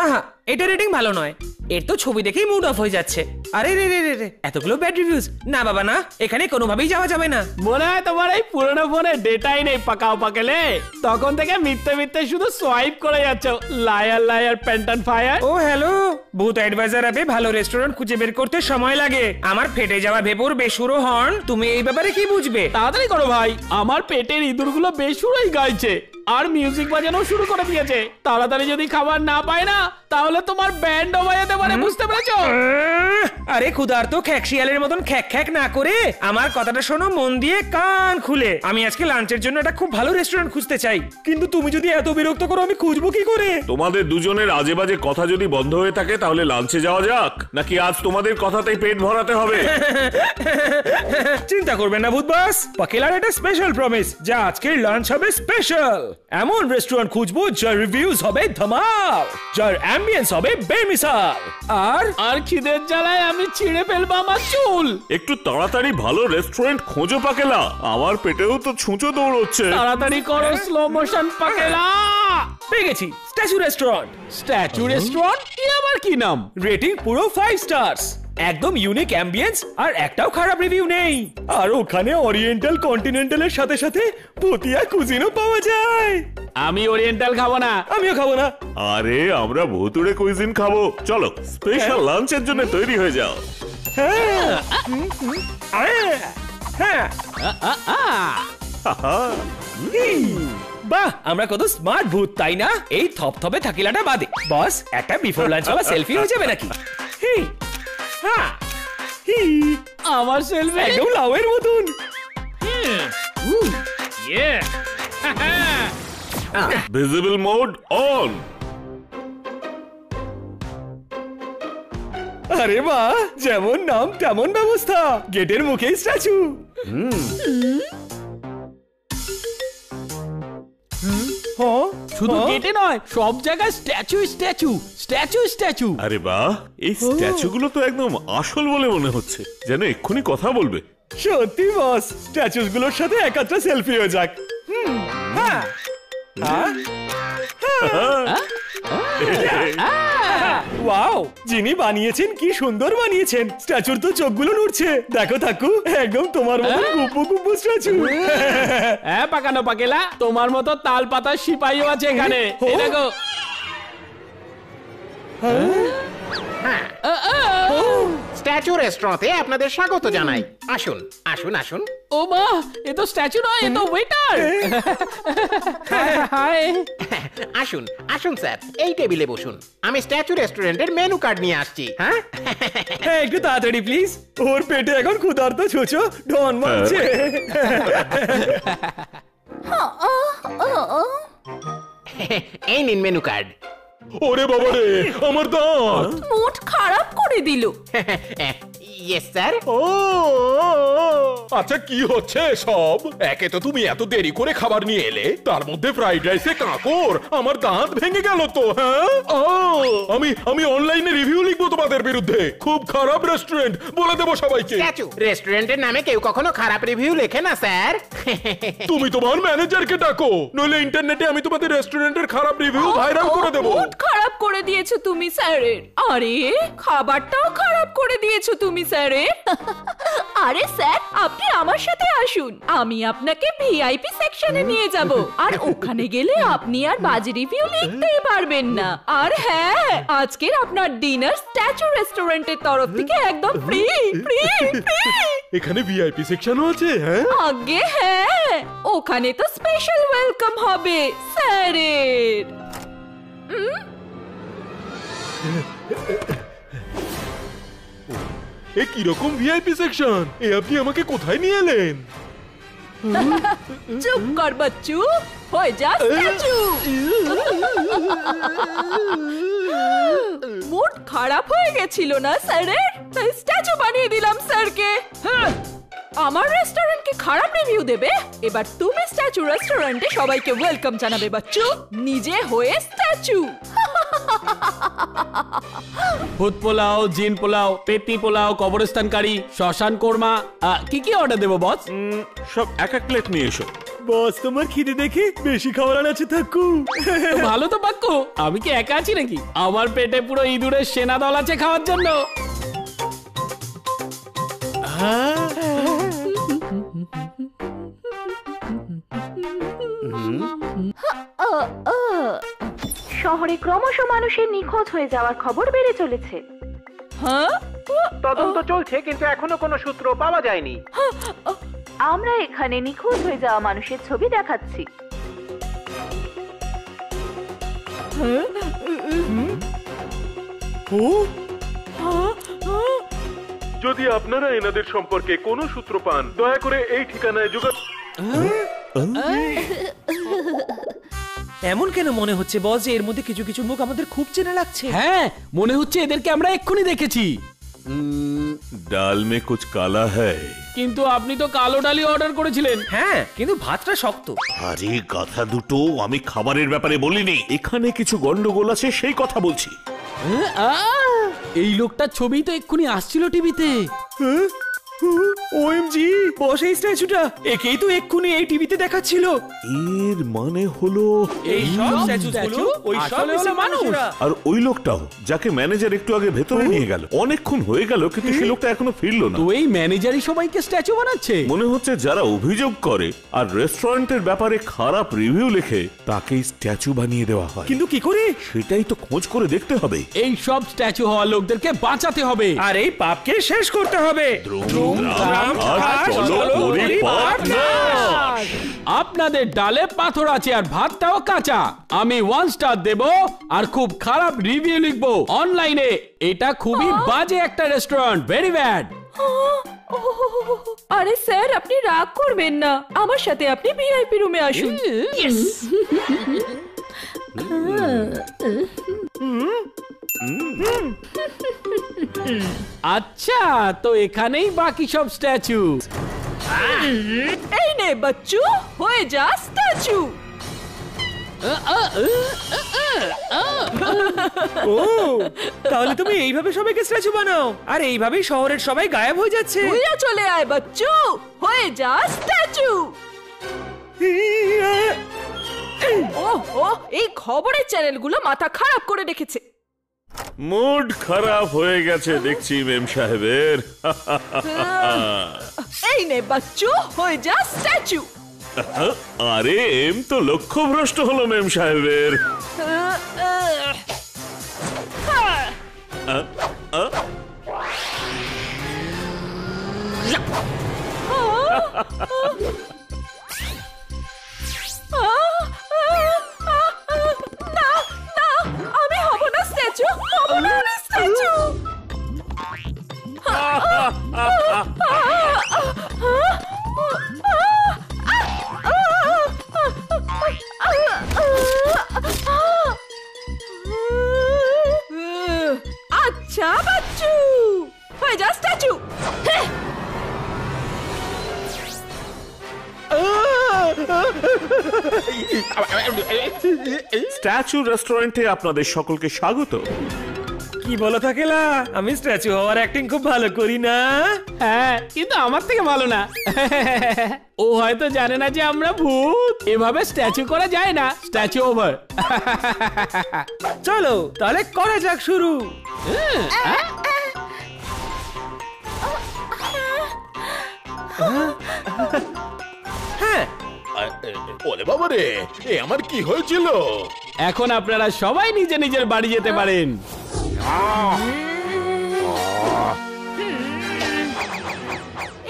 আহা, এটা রেটিং ভালো নয়। এর তো ছবি দেখেই মুড অফ হয়ে যাচ্ছে। আরে রে রে রে রে, এতগুলো ব্যাড রিভিউজ। না বাবা না, এখানে কোনোভাবেই যাওয়া যাবে না। মনে হয় তোমার এই পুরোনো ফোনে ডেটাই নেই পাকাও পাকেলে। তখন থেকে মিথ্যে মিথ্যে শুধু সোয়াইপ করে যাচ্ছ। Liar liar pants on fire. ও হ্যালো, ভূত অ্যাডভাইজার অ্যাপে ভালো রেস্টুরেন্ট খুঁজে বের করতে সময় লাগে। আমার ফেটে যাওয়া ভেপুর বেসুরো হর্ন, তুমি এই ব্যাপারে কি বুঝবে? তাড়াতাড়ি করো ভাই, আমার পেটের ইঁদুরগুলো বেসুরোই গাইছে আর মিউজিক বাজানো শুরু করে দিয়েছে। তাড়াতাড়ি যদি খাবার না পায় না তাহলে তোমার ব্যান্ডও বাজাতে পারে, বুঝতে পেরেছো? আরে ক্ষুধার্ত খ্যাকশিয়ালের মতন খ্যাক খ্যাক না করে আমার কথাটা শোনো মন দিয়ে, কান খুলে। আমি আজকে লাঞ্চের জন্য একটা খুব ভালো রেস্টুরেন্ট খুঁজতে চাই, কিন্তু তুমি যদি এত বিরক্ত করো আমি খুঁজবো কি করে? তোমাদের দুজনের আজে বাজে কথা যদি বন্ধ হয়ে থাকে তাহলে লাঞ্চে যাওয়া যাক, নাকি আজ তোমাদের কথাতেই পেট ভরাতে হবে? চিন্তা করবেন না ভূত বস, পাকেলার একটা স্পেশাল প্রমিস, যা আজকের লাঞ্চ হবে স্পেশাল। এমন রেস্টুরেন্ট খুঁজবো যার রিভিউজ হবে ধামাল, যার অ্যাম্বিয়েন্স হবে বেমিসাল, আর খিদের জ্বালায় আমি ছিঁড়ে ফেলবো আমার চুল। একটু তাড়াতাড়ি ভালো রেস্টুরেন্ট খোঁজো পাকেলা, আমার পেটেও তো ছুঁচো দৌড়চ্ছে। তাড়াতাড়ি করো স্লো মোশন পাকেলা। পেয়ে গেছি, স্ট্যাচু রেস্টুরেন্ট। Statue restaurant? কি আবার কি নাম? রেটিং পুরো 5 স্টারস, একদম ইউনিক অ্যাম্বিয়েন্স আর একটাও খারাপ রিভিউ নেই। আর ওখানে ওরিয়েন্টাল কন্টিনেন্টালের সাথে সাথে ভুতিয়া কুজিনও পাওয়া যায়। আমি ওরিয়েন্টাল খাবো না। আমিও খাবো না। আরে আমরা ভুতুড়ে কুইজিন খাবো, চলো স্পেশাল লাঞ্চের জন্য তৈরি হয়ে যাও। বাহ, আমরা কত স্মার্ট ভূত তাই না? এই থপথপে থাকিলাটা বাদে বস, একটা বিফোর লাঞ্চ ওয়ালা সেলফি হয়ে যাবে নাকি? আমার সেলফি একদম লাউয়ের মতন। Visible mode on. আরে বাহ, যেমন নাম তেমন ব্যবস্থা, গেটের মুখেই স্ট্যাচু। শুধু গেটে নয়, সব জায়গায় স্ট্যাচু স্ট্যাচু স্ট্যাচু স্ট্যাচু। আরে বাহ, এই স্ট্যাচু গুলো তো একদম আসল বলে মনে হচ্ছে, যেন এক্ষুনি কথা বলবে। সত্যি বস, স্ট্যাচুস গুলোর সাথে একাত্রা সেলফি হয়ে যাক। ওয়াও, যিনি বানিয়েছেন কি সুন্দর বানিয়েছেন। স্ট্যাচুর তো চোখগুলো নড়ছে, দেখো থাকু, একদম তোমার মতো গুব্বু গুব্বু স্ট্যাচু। হ্যাঁ পাকানো পাকেলা, তোমার মতো তাল পাতার সিপাহীও আছে এখানে, এই দেখো। স্ট্যাচু রেস্টুরেন্টে আপনাদের স্বাগত জানাই। আসুন আসুন আসুন। ও মা, এ তো স্ট্যাচু নয়, এ তো ওয়েটার। হাই, আসুন আসুন স্যার, এই টেবিলে বসুন। আমি স্ট্যাচু রেস্টুরেন্টের মেনু কার্ড নিয়ে আসছি। হ্যাঁ একটু তাড়াতাড়ি প্লিজ, ওর পেটে এখন ক্ষুধার্ত ছোছো ঢন মারছে। এই নিন মেনু কার্ড। ওরে বাবা রে, আমার দাঁত মুড খারাপ করে দিল। Yes sir. ও আচ্ছা, কি হচ্ছে সব? একে তো তুমি এত দেরি করে খাবার নিয়ে এলে, তার মধ্যে ফ্রাইড রাইসে কাঁকড়। আমার দাঁত ভেঙে গেল তো। হ্যাঁ, আমি অনলাইনে রিভিউ লিখবো তোমাদের বিরুদ্ধে। খুব খারাপ রেস্টুরেন্ট বলে দেবো সবাইকে। স্ট্যাচু রেস্টুরেন্টের নামে কেউ কখনো খারাপ রিভিউ লেখে না স্যার। তুমি তোমার ম্যানেজারকে ডাকো, নইলে ইন্টারনেটে আমি তোমাদের রেস্টুরেন্টের খারাপ রিভিউ ভাইরাল করে দেবো। মুড খারাপ করে দিয়েছো তুমি স্যারের। আরে খাবারটাও খারাপ করে দিয়েছো তুমি স্যারের। আরে স্যার, আপনি আমার সাথে আসুন, আমি আপনাকে ভিআইপি সেকশনে নিয়ে যাব। আর ওখানে গেলে আপনি আর বাজে রিভিউ লিখতেই পারবেন না। আর হ্যাঁ, আজকের আপনার ডিনার স্ট্যাচু রেস্টুরেন্টের তরফ থেকে একদম ফ্রি ফ্রি ফ্রি। এখানে ভিআইপি সেকশনও আছে? হ্যাঁ আগে হ্যাঁ, ওখানে তো স্পেশাল ওয়েলকাম হবে স্যারের। এ কিরকম ভিআইপি সেকশন? এ আপনি আমাকে কোথায় নিয়ে এলেন? চুপ কর বাচ্চু, হয়ে যা স্ট্যাচু। মুড খারাপ হয়ে গেছিল না স্যারের, তাই স্ট্যাচু বানিয়ে দিলাম স্যারকে। আমার রেস্টুরেন্টকে খারাপ রিভিউ দেবে? এবার তুমি স্ট্যাচু রেস্টুরেন্টে সবাইকে ওয়েলকাম জানাবে বাচ্চু, নিজে হয়ে স্ট্যাচু। ভূত পোলাও, জিন পোলাও, পেতনি পোলাও, কবরস্থানকারী, শ্মশান কোরমা, কি অর্ডার দেবো বস? সব এক এক প্লেট নিয়ে এসো। বস তোমার খিদে দেখে বেশি খাবার আনাচ্ছে থাকু। ভালো তো পাক্কু, আমি কি একা আছি নাকি? আমার পেটে পুরো ইঁদুরের সেনা দল আছে খাওয়ার জন্য। শহরে ক্রমশ মানুষের নিখোঁজ হয়ে যাওয়ার খবর বেড়ে চলেছে। হ্যাঁ, তদন্ত চলছে কিন্তু এখনো কোনো সূত্র পাওয়া যায়নি। আমরা এখানে নিখোঁজ হয়ে যাওয়া মানুষের ছবি দেখাচ্ছি। যদি আপনারা এনাদের সম্পর্কে কোনো সূত্র পান দয়া করে এই ঠিকানায় যোগাযোগ। এমন কেন মনে হচ্ছে বস যে এর মধ্যে কিছু কিছু মুখ আমাদের খুব চেনা লাগছে? হ্যাঁ, মনে হচ্ছে এদেরকে আমরা এক্ষুনি দেখেছি। ডাল মে কুছ কালা হ্যায়। কিন্তু আপনি তো কালো ডালি অর্ডার করেছিলেন। হ্যাঁ, কিন্তু ভাতটা শক্ত। আরে গাধা দুটো, আমি খাবারের ব্যাপারে বলিনি, এখানে কিছু গন্ডগোল আছে সেই কথা বলছি। এই লোকটার ছবি তো এক্ষুনি আসছিল টিভিতে। ওএমজি, বস এই স্ট্যাচুটা একেই তো এক্ষুনি এই টিভিতে দেখাচ্ছিল। এর মানে হলো এই সব স্ট্যাচুগুলো ওই সব আসলে হলো মানুষ। আর ওই লোকটাও যাকে ম্যানেজার একটু আগে ভেতরে নিয়ে গেল, অনেকক্ষণ হয়ে গেল কিন্তু সেই লোকটা এখনো ফিরলো না। তো এই ম্যানেজারই সবাইকে স্ট্যাচু বানাচ্ছে। মনে হচ্ছে যারা অভিযোগ করে আর রেস্টুরেন্টের ব্যাপারে খারাপ রিভিউ লিখে তাকেই স্ট্যাচু বানিয়ে দেওয়া হয়। কিন্তু কি করে? সেটাই তো খোঁজ করে দেখতে হবে। এই সব স্ট্যাচু হওয়া লোকদেরকে বাঁচাতে হবে। আর এই পাপকে শেষ করতে হবে। আপনাদের ডালে পাথর আছে আর ভাতটাও কাঁচা। আমি 1 স্টার দেব আর খুব খারাপ রিভিউ লিখবো অনলাইনে। এটা খুবই বাজে একটা রেস্টুরেন্ট, ভেরি ব্যাড। আরে স্যার, আপনি রাগ করবেন না, আমার সাথে আপনি ভিআইপি রুমে আসুন। আচ্ছা, তো এখানেই বাকি সব স্ট্যাচু। এই নে বাচ্চু, হয়ে যা স্ট্যাচু। ও, তাহলে তুমি এইভাবে সবাইকে স্ট্যাচু বানাও আর এইভাবেই শহরের সবাই গায়েব হয়ে যাচ্ছে। তুইও চলে আয় বাচ্চু, হয়ে যা স্ট্যাচু। ও, এই খবরের চ্যানেলগুলো মাথা খারাপ করে রেখেছে। মুড খারাপ হয়ে গেছে দেখছি মেম সাহেবের। এই নে বাচ্চু, হয়ে যা স্ট্যাচু। আরে এম তো লক্ষ্যভ্রষ্ট হলো মেম সাহেবের। না, না, আমি হব না স্ট্যাচু, হব না আমি স্ট্যাচু। আচ্ছা বাচ্চু, হয়ে যা স্ট্যাচু। স্ট্যাচু রেস্টুরেন্টে আপনাদের সকলকে স্বাগত। কি বলো থাকেলা, আমি স্ট্যাচু হওয়ার অ্যাক্টিং খুব ভালো করি না? হ্যাঁ, কিন্তু আমার থেকে ভালো না। ও হয়তো জানে না যে আমরা ভূত। এভাবে স্ট্যাচু করা যায় না। Statue over. চলো তাহলে করা যাক শুরু। হ্যাঁ, ওরে বাবা রে, এ আমার কি হয়েছিল? এখন আপনারা সবাই নিজে নিজের বাড়ি যেতে পারেন।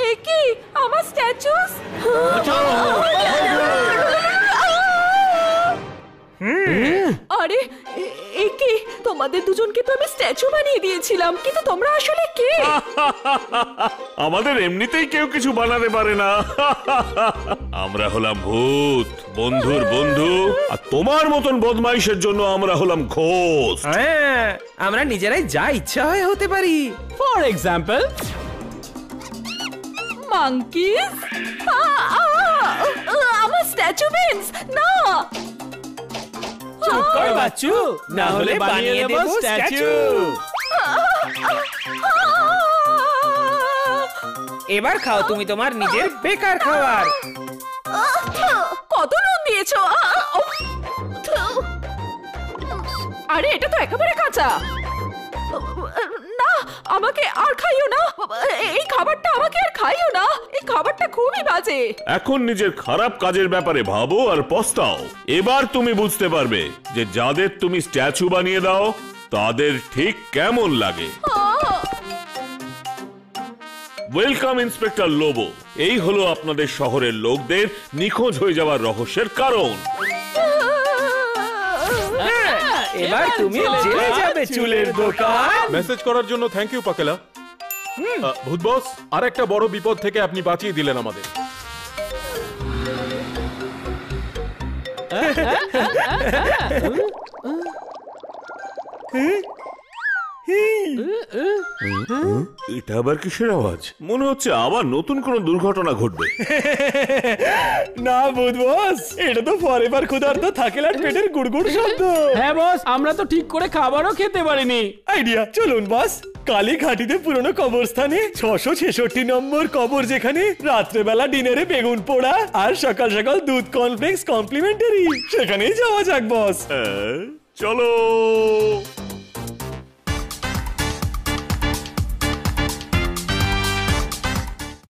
এ কি আমার স্ট্যাচুস? আরে এ কি, তোমাদের দুজনকে তো আমি স্ট্যাচু বানিয়ে দিয়েছিলাম, কিন্তু তোমরা আসলে কে? আমাদের এমনিতেই কেউ কিছু বানাতে পারে না। আমরা হলাম ভূত, বন্ধুর বন্ধু, আর তোমার মতন বদমাইশের জন্য আমরা হলাম ঘোস্ট। হ্যাঁ, আমরা নিজেরাই যা ইচ্ছা হয় হতে পারি। For example, monkeys. আমার স্ট্যাচু বেন্স না। চুপ কর বাচ্চু, না হলে বানিয়ে দেব স্ট্যাচু। এবার খাও তুমি তোমার নিজের বেকার খাবার। কত নুন দিয়েছো? আরে এটা তো একেবারে কাঁচা। না, আমাকে আর খাইও না, এই খাবারটা আমাকে আর খাইও না, এই খাবারটা খুবই বাজে। এখন নিজের খারাপ কাজের ব্যাপারে ভাবো আর পস্তাও। এবার তুমি বুঝতে পারবে যে যাদের তুমি স্ট্যাচু বানিয়ে দাও তাদের ঠিক কেমন লাগে। Welcome inspector লোবো। এই হলো আপনাদের শহরের লোকদের নিখোঁজ হয়ে যাওয়ার রহস্যের কারণ। এবার তুমি জেলে যাবে চুলের দোকান। মেসেজ করার জন্য থ্যাংক ইউ পাকেলা। ভূত বস, আর একটা বড় বিপদ থেকে আপনি বাঁচিয়ে দিলেন আমাদের। এটা আবার কিসের আওয়াজ? মনে হচ্ছে আবার নতুন কোনো দুর্ঘটনা ঘটবে। না ভূত বস, এটা তো ফরএভার ক্ষুধার্ত থাকেলার পেটের গুড়গুড় শব্দ। হ্যাঁ বস, আমরা তো ঠিক করে খাবারও খেতে পারিনি। আইডিয়া, চলুন বস। কালীঘাটিতে পুরনো কবরস্থানে 666 নম্বর কবর, যেখানে রাত্রেবেলা ডিনারে বেগুন পোড়া আর সকাল সকাল দুধ কর্নফ্লেক্স কমপ্লিমেন্টারি, সেখানেই যাওয়া যাক বস। চলো।